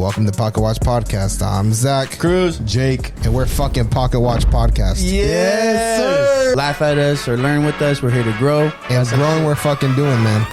Welcome to Pocket Watch Podcast. I'm Zach, Cruz, Jake, and we're fucking Pocket Watch Podcast. Yes, sir. Laugh at us or learn with us. We're here to grow. And growing, we're fucking doing, man.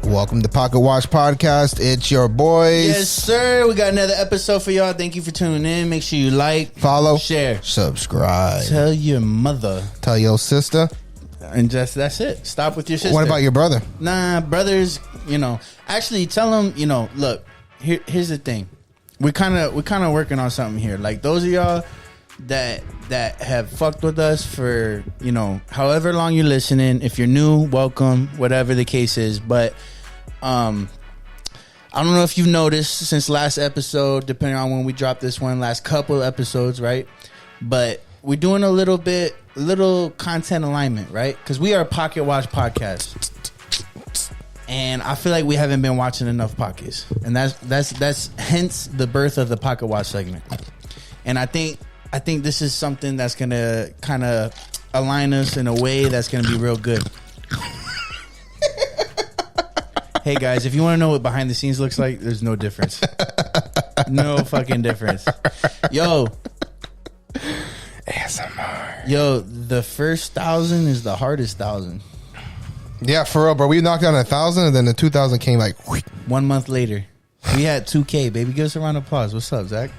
Welcome to Pocket Watch Podcast. It's your boys. Yes, sir. We got another episode for y'all. Thank you for tuning in. Make sure you like, follow, share, subscribe. Tell your mother. Tell your sister. And that's it. Stop with your sister. What about your brother? Nah, brothers, actually tell them, look, here's the thing. We're kind of working on something here. Like those of y'all that have fucked with us for, however long you're listening. If you're new, welcome, whatever the case is. But I don't know if you've noticed since last episode, depending on when we dropped this one, last couple episodes, right? But we're doing a little content alignment, right? Because we are a Pocket Watch podcast, and I feel like we haven't been watching enough pockets, and that's hence the birth of the Pocket Watch segment. And I think this is something that's gonna kind of align us in a way that's gonna be real good. Hey guys, if you want to know what behind the scenes looks like, there's no difference. No fucking difference. Yo. ASMR. Yo, the first 1,000 is the hardest 1,000. Yeah, for real, bro. We knocked out 1,000 and then the 2,000 came like... Whoosh. 1 month later. We had 2K, baby. Give us a round of applause. What's up, Zach?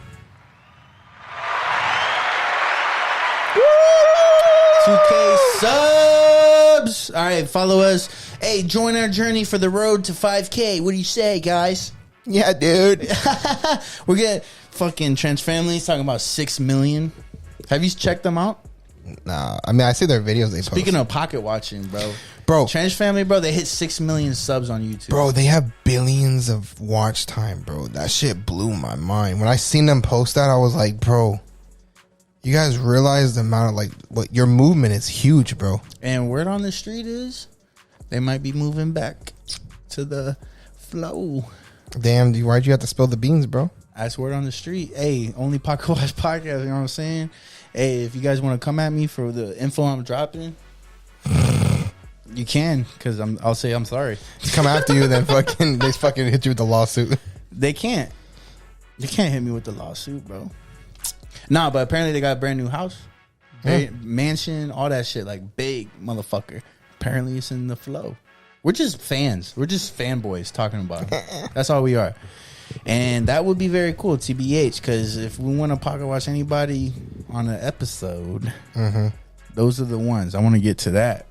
2K subs. All right, follow us. Hey, join our journey for the road to 5K. What do you say, guys? Yeah, dude. We're getting fucking Trench Family's talking about 6 million. Have you checked them out? Nah, I mean, I see their videos they post. Speaking of pocket watching, bro. Trench Family, bro, they hit 6 million subs on YouTube. Bro, they have billions of watch time, bro. That shit blew my mind. When I seen them post that, I was like, bro, you guys realize the amount of, like, what your movement is huge, bro. And word on the street is they might be moving back to the flow. Damn, why'd you have to spill the beans, bro? That's word on the street. Hey, only Pocket Watch podcast, you know what I'm saying? Hey, if you guys want to come at me for the info I'm dropping, you can, because I'll say I'm sorry. Come after you, then they fucking hit you with the lawsuit. They can't hit me with the lawsuit, bro. Nah, but apparently they got a brand new house, mansion, all that shit, like big motherfucker. Apparently it's in the flow. We're just fans. We're just fanboys talking about it. That's all we are. And that would be very cool, TBH, because if we want to pocket watch anybody on an episode, those are the ones. I want to get to that.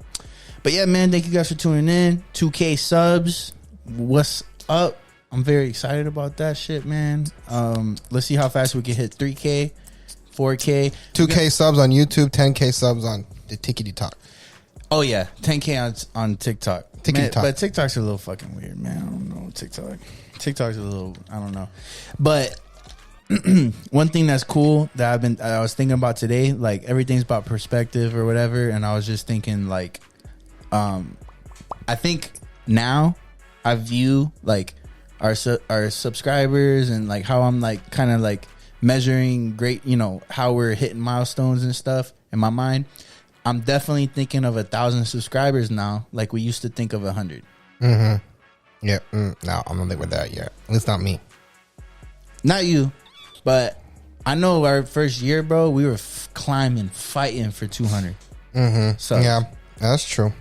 But yeah, man, thank you guys for tuning in. 2K subs. What's up? I'm very excited about that shit, man. Let's see how fast we can hit 3K, 4K. 2K subs on YouTube, 10K subs on the TikTok. Oh, yeah. 10K on TikTok. Man, but TikTok's a little fucking weird, man. I don't know TikTok. TikTok's a little, I don't know. But one thing that's cool that I was thinking about today, like everything's about perspective or whatever, and I was just thinking like, I think now I view like our subscribers and like how I'm like kind of like measuring great, how we're hitting milestones and stuff in my mind. I'm definitely thinking of 1,000 subscribers now, like we used to think of 100. Yeah, no, I'm not there with that yet. At least not me. Not you, but I know our first year, bro, we were fighting for 200. So yeah, that's true.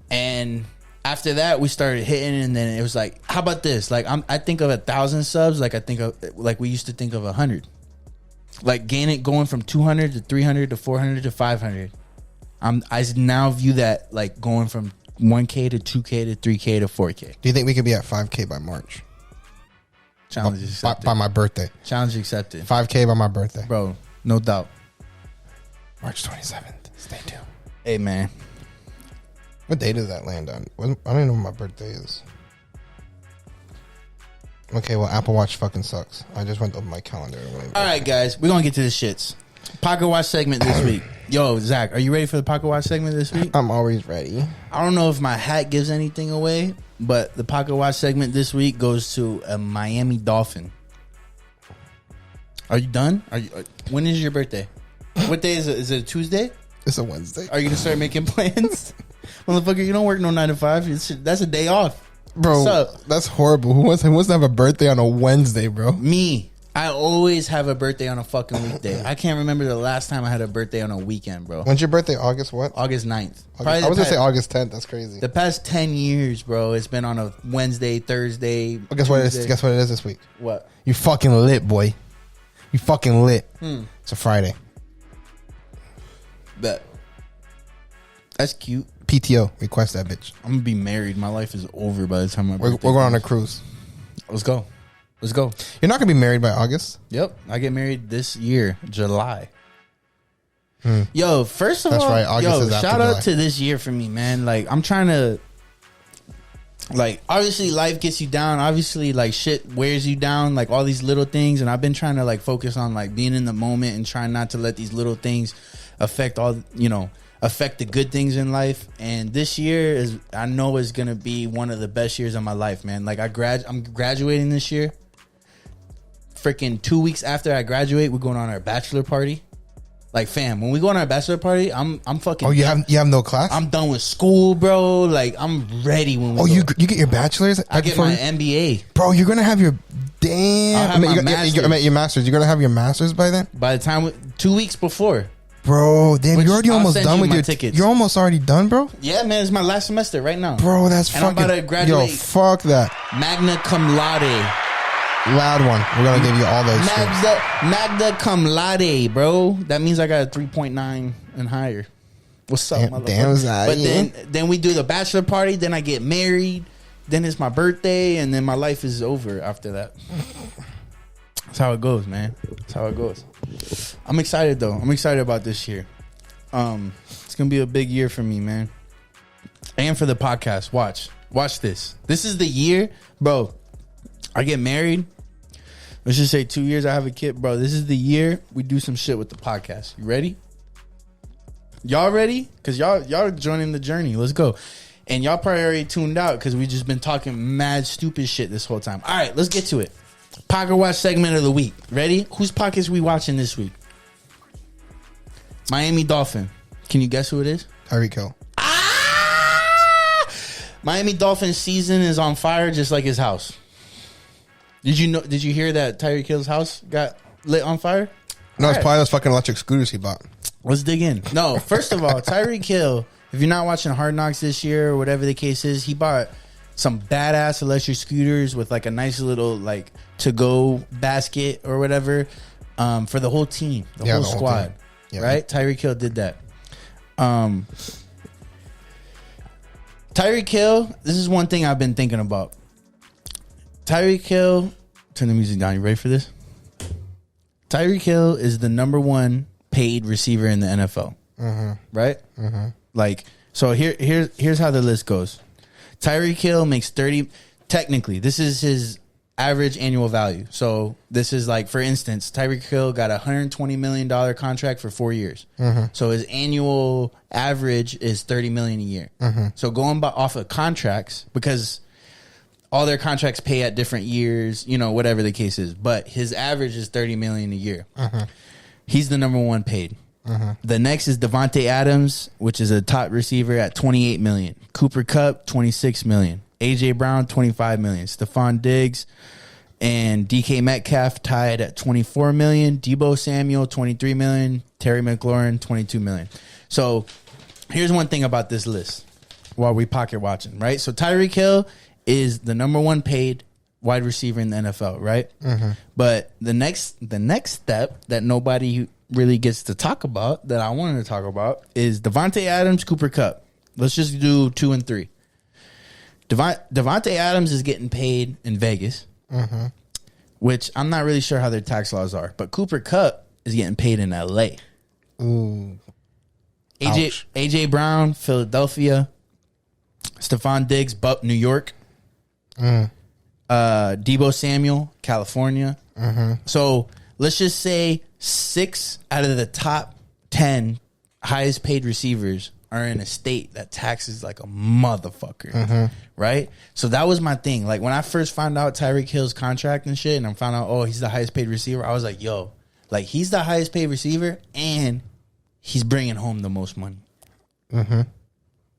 And after that, we started hitting, and then it was like, how about this? Like, I think of 1,000 subs, like I think of like we used to think of 100. Like going from 200 to 300 to 400 to 500. I now view that like going from 1K to 2K to 3K to 4K. Do you think we could be at 5K by March? Challenge accepted. By my birthday. Challenge accepted. 5K by my birthday. Bro, no doubt. March 27th. Stay tuned. Hey, man. What day does that land on? I don't even know when my birthday is. Okay, well, Apple Watch fucking sucks. I just went over my calendar. All right, guys. We're going to get to the shits. Pocket Watch segment this week. Yo, Zach, are you ready for the Pocket Watch segment this week? I'm always ready. I don't know if my hat gives anything away, but the Pocket Watch segment this week goes to a Miami Dolphin. Are you done? When is your birthday? What day is it? Is it a Tuesday? It's a Wednesday. Are you gonna start making plans? Motherfucker, you don't work no 9 to 5. That's a day off. Bro, What's up? That's horrible. Who wants to have a birthday on a Wednesday, bro? Me. I always have a birthday on a fucking weekday. I can't remember the last time I had a birthday on a weekend, bro. When's your birthday? August what? August 9th. I was going to say August 10th. That's crazy. The past 10 years, bro, it's been on a Wednesday, Thursday. Well, guess what it is? Guess what it is this week? What? You fucking lit, boy. You fucking lit. It's a Friday. Bet. That's cute. PTO. Request that bitch. I'm going to be married. My life is over by the time my birthday We're going on a cruise. Let's go. Let's go. You're not going to be married by August? Yep. I get married this year, July. Yo, first of That's all, right. August is after shout out July. to this year for me, man. Like, I'm trying to, like, obviously life gets you down. Obviously, like, shit wears you down, like all these little things. And I've been trying to, like, focus on, like, being in the moment and trying not to let these little things affect affect the good things in life. And this year I know is going to be one of the best years of my life, man. Like, I'm graduating this year. Freaking 2 weeks after I graduate, we're going on our bachelor party. Like, fam, when we go on our bachelor party, I'm fucking. Oh, you have no class? I'm done with school, bro. Like, I'm ready when we. Oh, go. you get your bachelor's? I get my MBA, bro. You're gonna have your damn. I'll have my master's. Your master's. You're gonna have your master's by then, by the time 2 weeks before. bro. Damn, Which you're already I'll almost send done you with my your tickets. You're almost already done, bro. Yeah, man, it's my last semester right now, Bro, that's and fucking. I'm about to graduate. Yo, fuck that. Magna cum laude. Loud one. We're gonna give you all those. Magna cum laude, bro. That means I got a 3.9 and higher. What's up, motherfucker? Damn, is that But you? then we do the bachelor party. Then I get married. Then it's my birthday, and then my life is over after that. That's how it goes, man. That's how it goes. I'm excited though. I'm excited about this year. It's gonna be a big year for me, man, and for the podcast. Watch this. This is the year, bro. I get married. Let's just say 2 years I have a kid, bro. This is the year we do some shit with the podcast. You ready? Y'all ready? Because y'all joining the journey. Let's go. And y'all probably already tuned out because we just been talking mad stupid shit this whole time. All right, let's get to it. Pocket watch segment of the week. Ready? Whose pockets we watching this week? Miami Dolphin. Can you guess who it is? Tyreek Hill. Miami Dolphins season is on fire just like his house. Did you hear that Tyreek Hill's house got lit on fire? No, it's probably those fucking electric scooters he bought. Let's dig in. No, first of all, Tyreek Hill, if you're not watching Hard Knocks this year or whatever the case is, he bought some badass electric scooters with like a nice little like to-go basket or whatever for the whole team, the whole squad. Yeah. Right? Tyreek Hill did that. Tyreek Hill, this is one thing I've been thinking about. Tyreek Hill, turn the music down. You ready for this? Tyreek Hill is the number one paid receiver in the NFL. Right? Like, so here's how the list goes. Tyreek Hill makes 30. Technically, this is his average annual value. So this is like, for instance, Tyreek Hill got a $120 million contract for 4 years. So his annual average is $30 million a year. So going off of contracts, because all their contracts pay at different years, you know, whatever the case is. But his average is $30 million a year. He's the number one paid. The next is Devontae Adams, which is a top receiver at $28 million. Cooper Kupp, $26 million. AJ Brown, $25 million. Stephon Diggs and DK Metcalf tied at $24 million. Debo Samuel, $23 million. Terry McLaurin, $22 million. So here's one thing about this list while we pocket watching, right? So Tyreek Hill is the number one paid wide receiver in the NFL, right? But the next step that nobody really gets to talk about, that I wanted to talk about, is Devontae Adams, Cooper Kupp. Let's just do 2 and 3. Devontae Adams is getting paid in Vegas, which I'm not really sure how their tax laws are. But Cooper Kupp is getting paid in L.A. Ooh. AJ Brown, Philadelphia. Stephon Diggs, New York. Debo Samuel, California. So let's just say 6 out of the top 10 highest paid receivers are in a state that taxes like a motherfucker, right? So that was my thing. Like when I first found out Tyreek Hill's contract and shit, and I found out, oh, he's the highest paid receiver, I was like, yo, Like, he's the highest paid receiver, and he's bringing home the most money. Mm-hmm.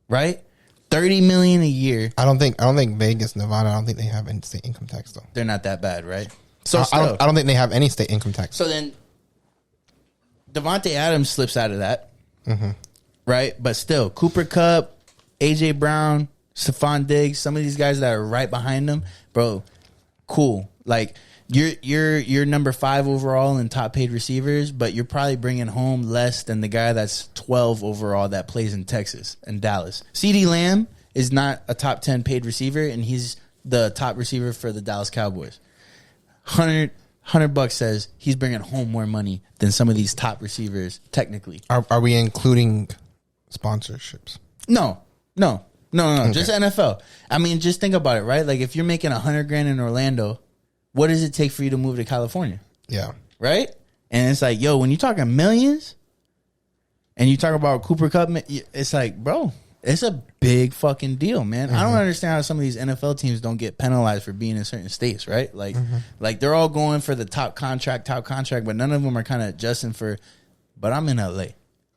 Right? $30 million a year. I don't think Vegas, Nevada, I don't think they have any state income tax though. They're not that bad, right? So I don't think they have any state income tax. So then Devontae Adams slips out of that. Mm-hmm. Right? But still, Cooper Kupp, AJ Brown, Stephon Diggs, some of these guys that are right behind them, bro, cool. Like, you're number 5 overall in top paid receivers, but you're probably bringing home less than the guy that's 12 overall that plays in Texas and Dallas. CeeDee Lamb is not a top 10 paid receiver, and he's the top receiver for the Dallas Cowboys. $100 says he's bringing home more money than some of these top receivers, technically. Are we including sponsorships? No. Okay. Just NFL. I mean, just think about it, right? Like, if you're making $100,000 in Orlando, what does it take for you to move to California? Yeah. Right? And it's like, yo, when you're talking millions and you talk about Cooper Kupp, it's like, bro, it's a big fucking deal, man. I don't understand how some of these NFL teams don't get penalized for being in certain states, right? Like, like they're all going for the top contract, but none of them are kind of adjusting for, but I'm in LA.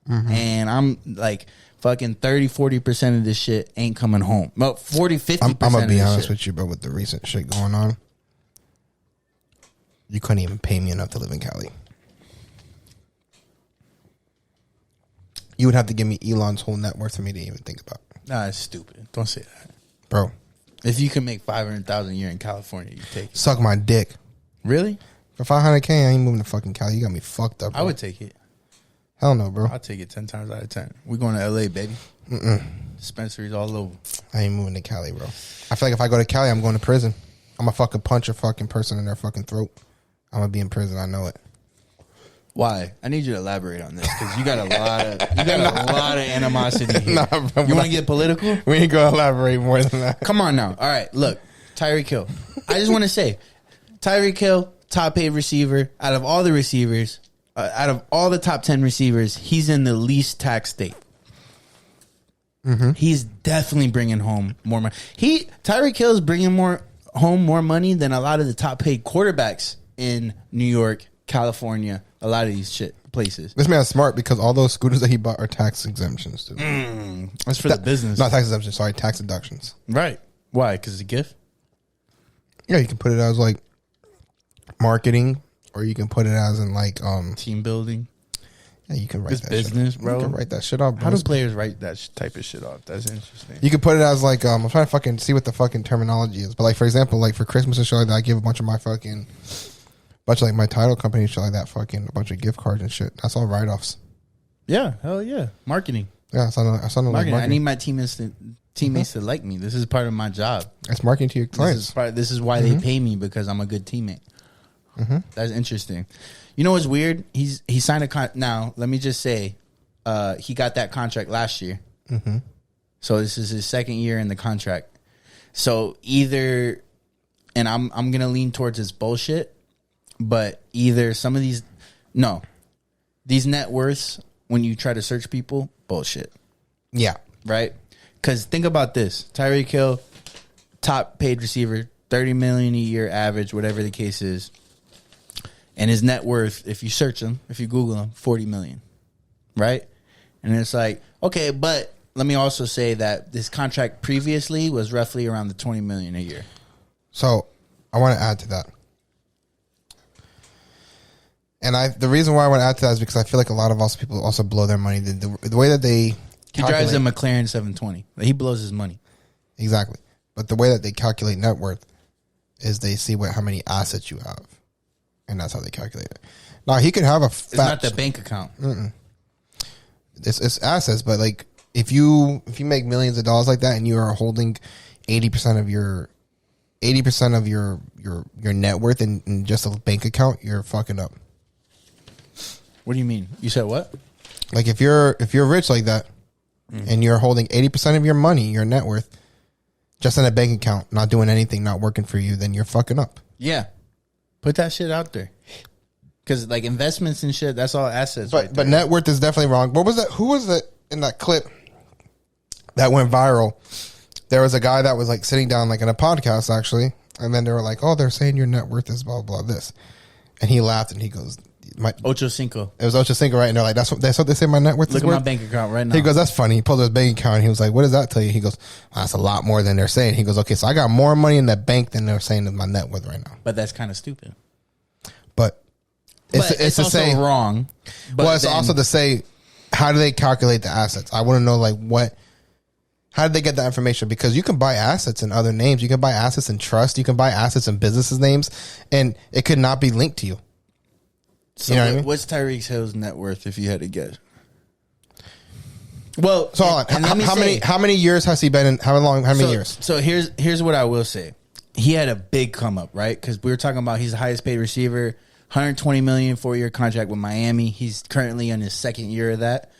And I'm like, fucking 30-40% of this shit ain't coming home. Well, 40-50%. I'm gonna be honest with you, bro. With the recent shit going on, you couldn't even pay me enough to live in Cali. You would have to give me Elon's whole net worth for me to even think about. Nah, it's stupid. Don't say that, bro. If you can make $500,000 a year in California, you take it. Suck my dick. Really? For $500K, I ain't moving to fucking Cali. You got me fucked up, bro. I would take it. Hell no, bro. I'll take it 10 times out of 10. We're going to LA, baby. Dispensaries all over. I ain't moving to Cali, bro. I feel like if I go to Cali, I'm going to prison. I'm gonna fucking punch a fucking person in their fucking throat. I'm gonna be in prison. I know it. Why? I need you to elaborate on this because you got a lot of animosity here. Nah, bro, you want to get political? We ain't gonna elaborate more than that. Come on now. All right, look, Tyreek Hill. I just want to say, Tyreek Hill, top paid receiver. Out of all the receivers, out of all the top 10 receivers, he's in the least tax state. He's definitely bringing home more money. Tyreek Hill is bringing home more money than a lot of the top paid quarterbacks in New York, California, a lot of these places. This man's smart because all those scooters that he bought are tax exemptions too. That's for the business. Not tax exemptions, sorry, tax deductions. Right. Why? Because it's a gift? Yeah, you can put it as like marketing, or you can put it as in like team building. Yeah, you can write this that business, shit. bro. You can write that shit off, bro. How do players write that type of shit off? That's interesting. You can put it as like I'm trying to fucking see what the fucking terminology is, but like for example, like for Christmas and shit like that, I give a bunch of my fucking bunch of like my title company and shit like that, fucking a bunch of gift cards and shit. That's all write-offs. Yeah, hell yeah, marketing. Yeah, I saw no marketing. Like marketing. I need my teammates to like me. This is part of my job. It's marketing to your clients. This is why they pay me, because I'm a good teammate. That's interesting. You know what's weird? He signed a now. Let me just say, he got that contract last year. So this is his second year in the contract. So either, and I'm gonna lean towards this bullshit, but either some of these net worths when you try to search people, bullshit. Yeah. Right? Because think about this: Tyreek Hill, top paid receiver, $30 million a year average, whatever the case is. And his net worth, if you search him, if you Google him, $40 million, right? And it's like, okay, but let me also say that this contract previously was roughly around the $20 million a year. So I want to add to that, and the reason why I want to add to that is because I feel like a lot of people also blow their money. The way that they he drives a McLaren 720, he blows his money. Exactly, but the way that they calculate net worth is they see how many assets you have. And that's how they calculate it. Now he could have it's not the bank account. It's assets, but like if you make millions of dollars like that and you are holding 80% of your net worth in just a bank account, you're fucking up. What do you mean? You said what? Like if you're rich like that and you're holding 80% of your money, your net worth, just in a bank account, not doing anything, not working for you, then you're fucking up. Yeah. Put that shit out there. Because, like, investments and shit, that's all assets. But net worth is definitely wrong. What was that? Who was that in that clip that went viral? There was a guy that was, like, sitting down, like, in a podcast, actually. And then they were like, oh, they're saying your net worth is blah, blah, this. And he laughed and he goes, Ocho Cinco. It was Ocho Cinco, right? And they're like, that's what they say my net worth is Look at worth? my bank account right now. He goes, that's funny. He pulled his bank account and he was like, what does that tell you? He goes, that's a lot more than they're saying. He goes, okay, so I got more money in that bank than they're saying is my net worth right now. But that's kind of stupid. But it's to also say wrong. But well, it's also to say, how do they calculate the assets? I want to know, like, how did they get that information? Because you can buy assets in other names. You can buy assets in trust. You can buy assets in businesses' names, and it could not be linked to you. So you know what I mean? What's Tyreek Hill's net worth if you had to guess? Well, so how many years has he been in? How many years? So here's what I will say. He had a big come up, right? Because we were talking about he's the highest paid receiver, $120 million 4-year contract with Miami. He's currently in his second year of that.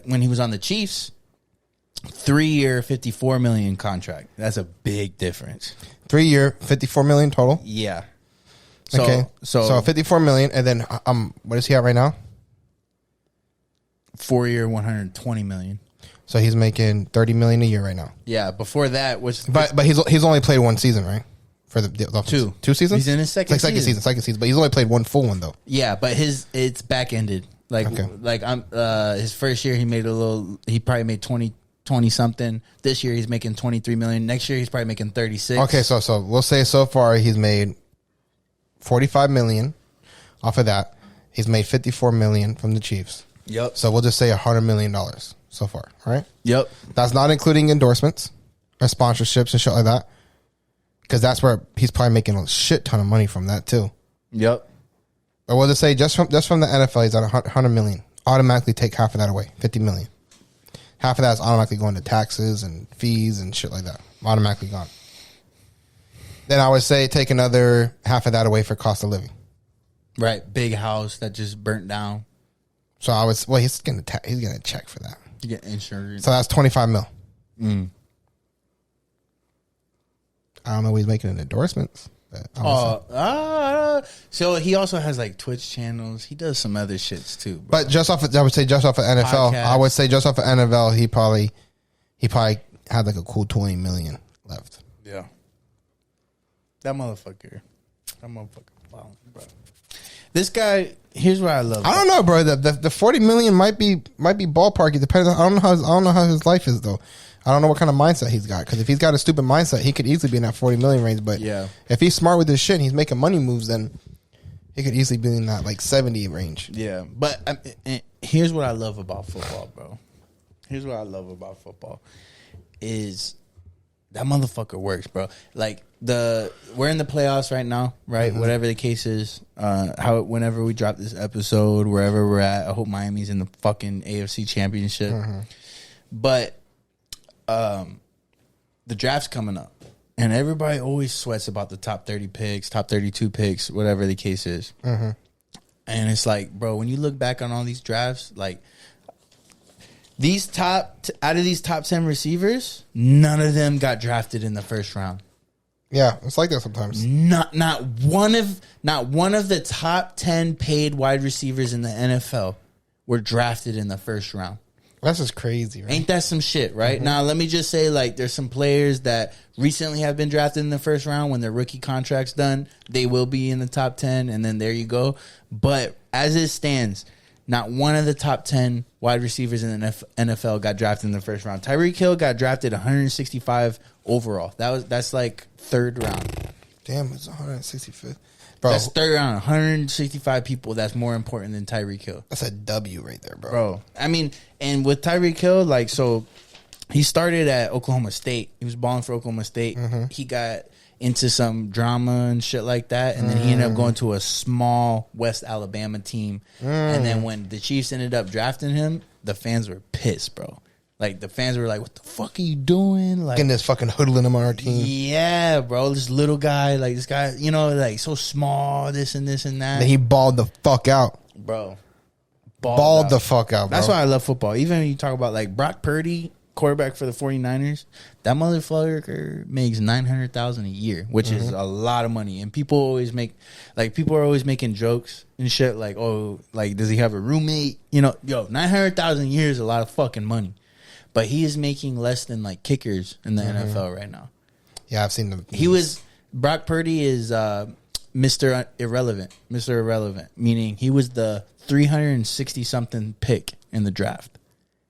When he was on the Chiefs, 3-year, $54 million contract. That's a big difference. 3-year, $54 million total. Yeah. So $54 million, and then what is he at right now? 4-year, $120 million. So he's making $30 million a year right now. Yeah. Before that was, but he's only played one season, right? For the Dolphins. Two seasons. He's in his second season. Second season, but he's only played one full one though. Yeah, but it's back ended. His first year he probably made 20 something. This year he's making 23 million. Next year he's probably making 36. Okay, so we'll say so far he's made 45 million off of that. He's made 54 million from the Chiefs. Yep. So we'll just say $100 million so far, right? Yep. That's not including endorsements or sponsorships and shit like that. Because that's where he's probably making a shit ton of money from that too. Yep. But we'll just say just from the NFL, he's at 100 million. Automatically take half of that away, 50 million. Half of that is automatically going to taxes and fees and shit like that. Automatically gone. Then I would say take another half of that away for cost of living. Right. Big house that just burnt down. So he's gonna check for that. You get insurance. So that's 25 mil. I don't know what he's making in endorsements. So he also has like Twitch channels. He does some other shits too. Bro. But I would say just off of NFL, Podcast. I would say just off of NFL, he probably had like a cool 20 million left. Yeah. That motherfucker. Wow, bro. This guy. Here's what I love. I don't know, bro. The 40 million might be ballparky. It depends. I don't know how his life is though. I don't know what kind of mindset he's got. Because if he's got a stupid mindset, he could easily be in that 40 million range. But yeah, if he's smart with his shit and he's making money moves, then he could easily be in that like 70 range. Yeah. But here's what I love about football, bro. Here's what I love about football is that motherfucker works, bro. Like we're in the playoffs right now, right? Mm-hmm. Whatever the case is, whenever we drop this episode, wherever we're at, I hope Miami's in the fucking AFC Championship. Mm-hmm. But the draft's coming up, and everybody always sweats about the top 30 picks, top 32 picks, whatever the case is. Mm-hmm. And it's like, bro, when you look back on all these drafts, like out of these top 10 receivers, none of them got drafted in the first round. Yeah, it's like that sometimes. Not one of the top 10 paid wide receivers in the NFL were drafted in the first round. That's just crazy, right? Ain't that some shit, right? Mm-hmm. Now, let me just say, like, there's some players that recently have been drafted in the first round. When their rookie contract's done, they will be in the top 10, and then there you go. But as it stands, not one of the top 10 wide receivers in the NFL got drafted in the first round. Tyreek Hill got drafted 165 overall. That's like third round. Damn, it's 165th. Bro, that's third round. 165 people. That's more important than Tyreek Hill. That's a W right there, bro. I mean, and with Tyreek Hill, like, so he started at Oklahoma State. He was balling for Oklahoma State. Mm-hmm. He got into some drama and shit like that, and then he ended up going to a small West Alabama team. And then when the Chiefs ended up drafting him, the fans were pissed, bro. Like, the fans were like, what the fuck are you doing? Like, getting this fucking hoodlum him on our team. Yeah, bro. This little guy, like, this guy, you know, like, so small, this and this and that. And he balled the fuck out. Bro. Balled the fuck out, bro. That's why I love football. Even when you talk about, like, Brock Purdy, quarterback for the 49ers, that motherfucker makes $900,000 a year, which is a lot of money. And people are always making jokes and shit, like, oh, like, does he have a roommate? You know, yo, $900,000 a year is a lot of fucking money. But he is making less than, like, kickers in the NFL right now. Yeah, I've seen them. Brock Purdy is Mr. Irrelevant. Mr. Irrelevant, meaning he was the 360 something pick in the draft.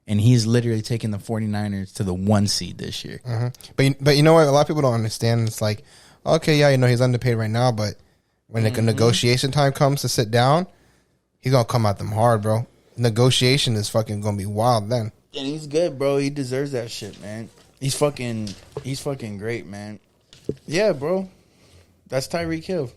And he's literally taking the 49ers to the 1 seed this year. But you know what? A lot of people don't understand. It's like, okay, yeah, he's underpaid right now, but when the negotiation time comes to sit down, he's going to come at them hard, bro. Negotiation is fucking going to be wild then. And he's good, bro. He deserves that shit, man. He's fucking great, man. Yeah, bro. That's Tyreek Hill.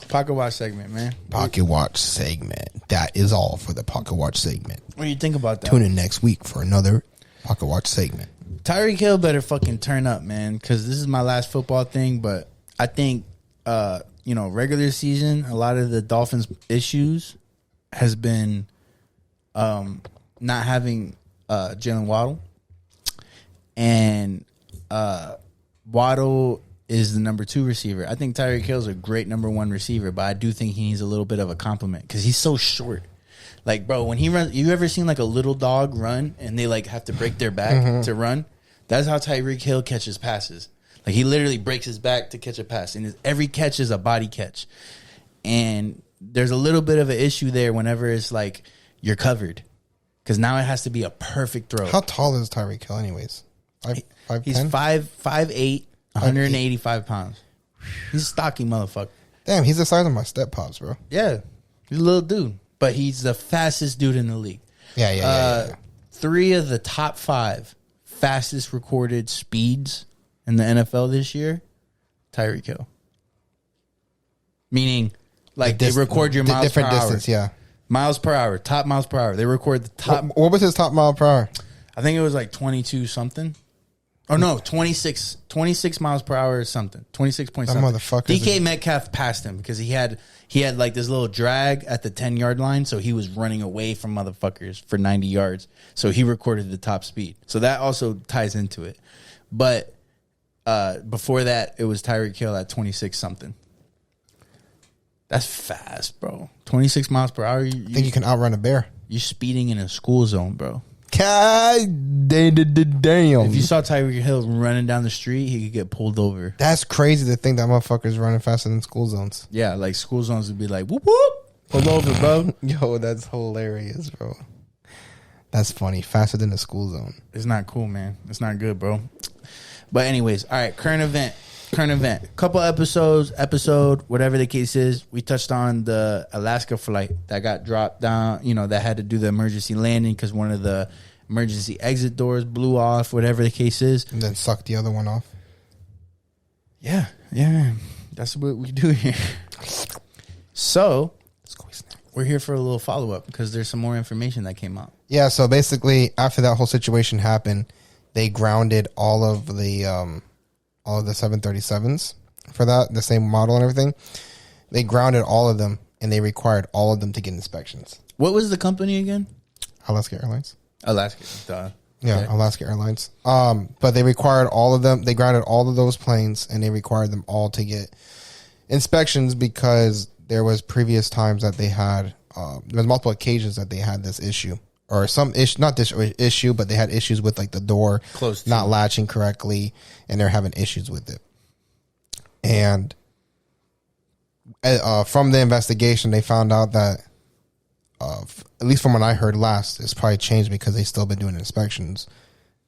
Pocket watch segment, man. Pocket watch segment. That is all for the pocket watch segment. What do you think about that? Tune in next week for another pocket watch segment. Tyreek Hill better fucking turn up, man, because this is my last football thing. But I think, regular season, a lot of the Dolphins' issues has been not having Jalen Waddle. And Waddle is the number 2 receiver. I think Tyreek Hill's a great number 1 receiver, but I do think he needs a little bit of a compliment because he's so short. Like, bro, when he runs, you ever seen like a little dog run and they like have to break their back to run? That's how Tyreek Hill catches passes. Like, he literally breaks his back to catch a pass, and every catch is a body catch. And there's a little bit of an issue there whenever it's like you're covered, because now it has to be a perfect throw. How tall is Tyreek Hill, anyways? He's 5'8", 185 pounds. He's a stocky motherfucker. Damn, he's the size of my step pops, bro. Yeah, he's a little dude, but he's the fastest dude in the league. Yeah. 3 of the top 5 fastest recorded speeds in the NFL this year, Tyreek Hill. Meaning, like, they record your miles per hour. Different distance, yeah. Miles per hour, top miles per hour. They record the top. What was his top mile per hour? I think it was like 22 something. Oh, no, 26 miles per hour or something. 26 point something. DK Metcalf passed him because he had like this little drag at the 10-yard line, so he was running away from motherfuckers for 90 yards. So he recorded the top speed. So that also ties into it. But before that, it was Tyreek Hill at 26 something. That's fast, bro. 26 miles per hour. I think you can outrun a bear. You're speeding in a school zone, bro. God damn. If you saw Tyreek Hill running down the street, he could get pulled over. That's crazy to think that motherfucker's running faster than school zones. Yeah, like school zones would be like, whoop, whoop, pull over, bro. Yo, that's hilarious, bro. That's funny. Faster than a school zone. It's not cool, man. It's not good, bro. But anyways, all right, current event. Couple episode, whatever the case is, we touched on the Alaska flight that got dropped down, that had to do the emergency landing because one of the emergency exit doors blew off, whatever the case is. And then sucked the other one off. Yeah. That's what we do here. So, we're here for a little follow-up because there's some more information that came out. Yeah, so basically, after that whole situation happened, they grounded all of the 737s for that, the same model and everything. They grounded all of them, and they required all of them to get inspections. What was the company again? Alaska Airlines. Alaska, duh. Yeah, okay. Alaska Airlines. But they required all of them. They grounded all of those planes, and they required them all to get inspections because there was previous times that they had, there was multiple occasions that they had this issue. Or some issue, not this issue, but they had issues with like the door not latching correctly, and they're having issues with it. And from the investigation, they found out that, at least from what I heard last, it's probably changed because they still been doing inspections,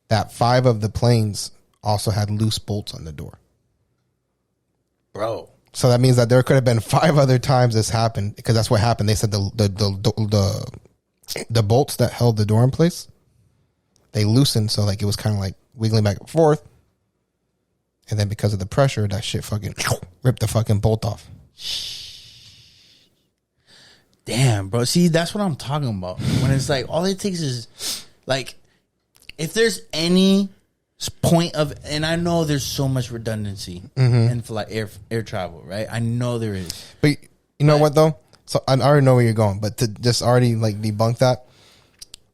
that 5 of the planes also had loose bolts on the door. Bro. So that means that there could have been 5 other times this happened, because that's what happened. They said the bolts that held the door in place, they loosened, so like it was kind of like wiggling back and forth, and then because of the pressure, that shit fucking ripped the fucking bolt off. Damn, bro. See, that's what I'm talking about. When it's like all it takes is like, if there's any point of, and I know there's so much redundancy in air travel, right? I know there is, but you know what though? So I already know where you're going, but to just already like debunk that,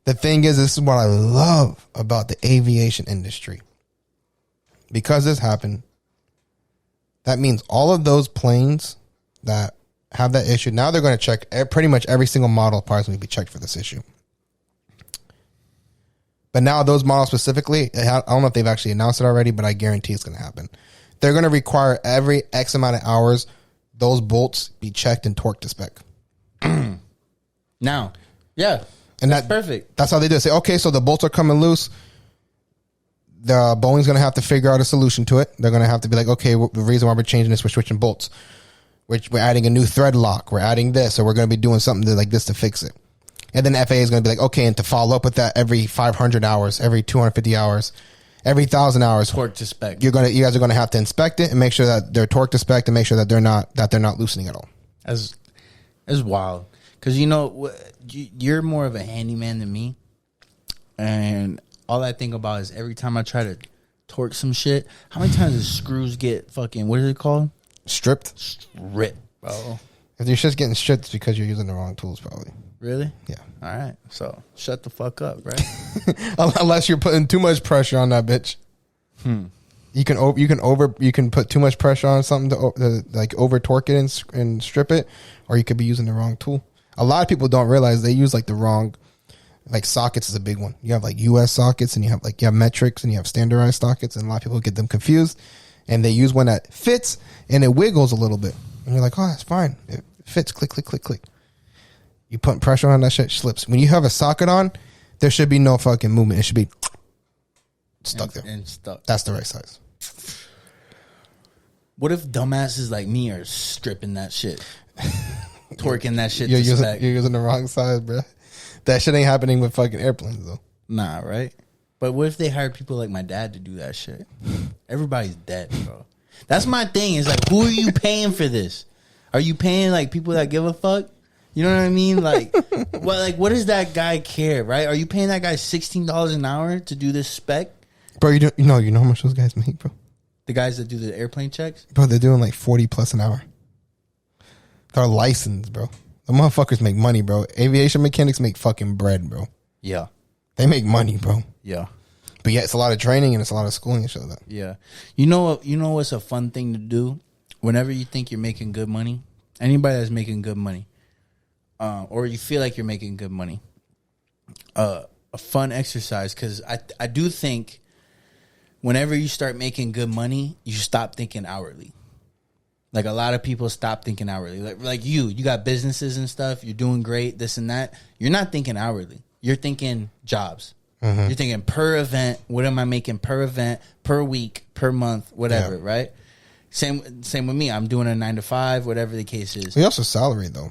the thing is, this is what I love about the aviation industry. Because this happened, that means all of those planes that have that issue, now they're going to check pretty much every single model of parts going to be checked for this issue. But now those models specifically, I don't know if they've actually announced it already, but I guarantee it's going to happen. They're going to require every X amount of hours those bolts be checked and torqued to spec. Now, yeah, and that's perfect. That's how they do it. Say, okay, so the bolts are coming loose. The Boeing's going to have to figure out a solution to it. They're going to have to be like, okay, the reason why we're changing this, we're switching bolts. We're adding a new thread lock. We're adding this, or we're going to be doing something like this to fix it. And then FAA is going to be like, okay, and to follow up with that every 500 hours, every 250 hours, every 1,000 hours, torque to spec. You guys are going to have to inspect it and make sure that they're torque to spec and make sure that they're not loosening at all. As wild, because you know you're more of a handyman than me, and all I think about is every time I try to torque some shit, how many times the screws get fucking, what is it called? Stripped, bro. If your shit's getting stripped, it's because you're using the wrong tools, probably. Really? Yeah. All right. So shut the fuck up, right? Unless you're putting too much pressure on that bitch. You can put too much pressure on something to like over torque it and strip it, or you could be using the wrong tool. A lot of people don't realize they use like the wrong, like sockets is a big one. You have like US sockets and you have metrics and you have standardized sockets, and a lot of people get them confused, and they use one that fits and it wiggles a little bit, and you're like, oh, that's fine. It fits. Click, click, click, click. You put pressure on that shit, slips. When you have a socket on, there should be no fucking movement. It should be stuck there. And stuck. That's the right size. What if dumbasses like me are stripping that shit? Torquing that shit You're to using, spec. you're using the wrong size, bro. That shit ain't happening with fucking airplanes, though. Nah, right? But what if they hired people like my dad to do that shit? Everybody's dead, bro. That's my thing. Is like, who are you paying for this? Are you paying like people that give a fuck? You know what I mean? Like, what does that guy care, right? Are you paying that guy $16 an hour to do this spec? Bro, you know how much those guys make, bro? The guys that do the airplane checks? Bro, they're doing like 40 plus an hour. They're licensed, bro. The motherfuckers make money, bro. Aviation mechanics make fucking bread, bro. Yeah. They make money, bro. Yeah. But yeah, it's a lot of training and it's a lot of schooling and shit like that. Yeah. You know what's a fun thing to do? Whenever you think you're making good money, anybody that's making good money, or you feel like you're making good money, a fun exercise, because I do think whenever you start making good money, you stop thinking hourly. Like, a lot of people stop thinking hourly. Like you got businesses and stuff. You're doing great, this and that. You're not thinking hourly. You're thinking jobs. Mm-hmm. You're thinking per event. What am I making per event, per week, per month, whatever, right? Same with me. I'm doing a 9 to 5, whatever the case is. We also salaried, though.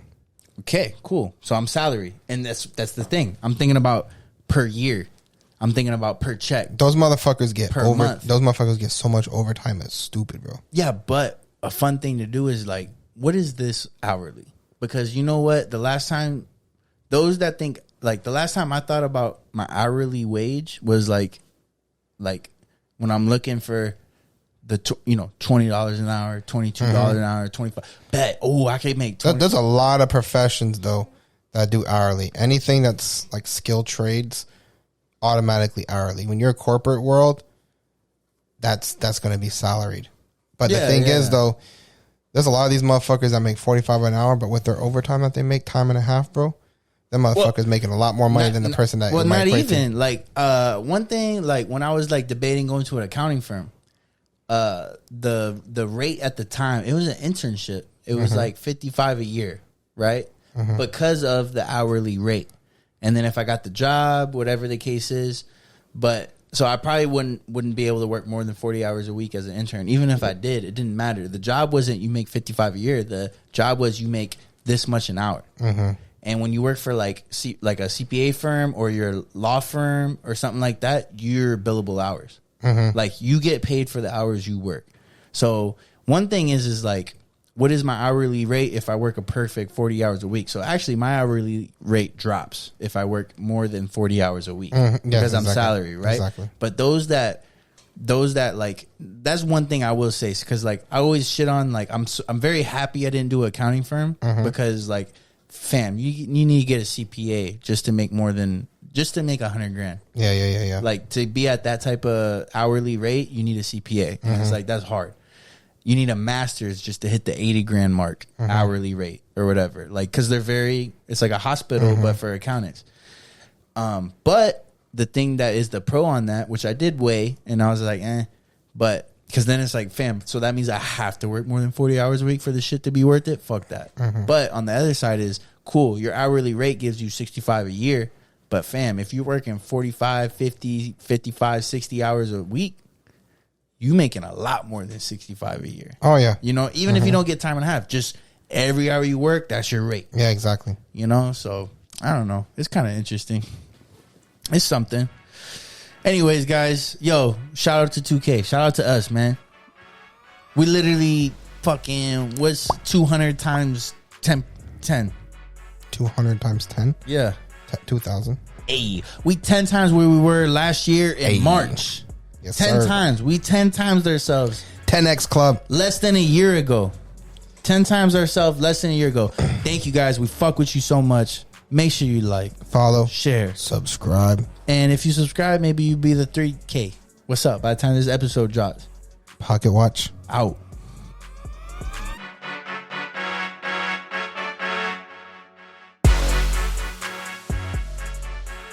Okay, cool. So I'm salary, and that's the thing. I'm thinking about per year. I'm thinking about per check. Those motherfuckers get per month. Those motherfuckers get so much overtime. It's stupid, bro. Yeah, but a fun thing to do is like, what is this hourly? Because you know what? The last time I thought about my hourly wage was like when I'm looking for the $20 an hour, $22 an hour, $25. Bet, I can make $20. There's a lot of professions though that do hourly. Anything that's like skilled trades, automatically hourly. When you're a corporate world, that's going to be salaried. But the thing is, though, there's a lot of these motherfuckers that make $45 an hour, but with their overtime that they make, time and a half, bro, them motherfuckers making a lot more money than the person that. Well, not even like one thing. Like when I was like debating going to an accounting firm, the rate at the time, it was an internship. It was like $55 a year, right? Because of the hourly rate, and then if I got the job, whatever the case is, but. So I probably wouldn't be able to work more than 40 hours a week as an intern. Even if I did, it didn't matter. The job wasn't you make $55 a year. The job was you make this much an hour. And when you work for like a CPA firm or your law firm or something like that, you're billable hours. Like you get paid for the hours you work. So one thing is like, what is my hourly rate if I work a perfect 40 hours a week? So actually my hourly rate drops if I work more than 40 hours a week because I'm salary, right? Exactly. But those that like, that's one thing I will say, because like I always shit on, like I'm very happy I didn't do an accounting firm because like, fam, you need to get a CPA just to make $100,000. Yeah. Like to be at that type of hourly rate, you need a CPA. And it's like, that's hard. You need a master's just to hit the $80,000 mark hourly rate or whatever. Like, cause it's like a hospital, but for accountants. But the thing that is the pro on that, which I did weigh, and I was like, but Because then it's like, fam, so that means I have to work more than 40 hours a week for the shit to be worth it? Fuck that. But on the other side is, cool, your hourly rate gives you 65 a year. But fam, if you're working 45, 50, 55, 60 hours a week, you making a lot more than 65 a year. Oh, yeah. You know, even if you don't get time and a half, just every hour you work, that's your rate. Yeah, exactly. You know, so I don't know. It's kind of interesting. It's something. Anyways, guys, yo, shout out to 2K. Shout out to us, man. We literally fucking, what's 200 times 10? 200 times 10? Yeah. 2,000. Hey, we 10 times where we were last year in March. Yes, 10 sir. times. We 10 times ourselves. 10X Club. Less than a year ago. 10 times ourselves less than a year ago. Thank you, guys. We fuck with you so much. Make sure you like, follow, share, subscribe. And if you subscribe, maybe you'll be the 3K. What's up? By the time this episode drops. Pocket watch. Out.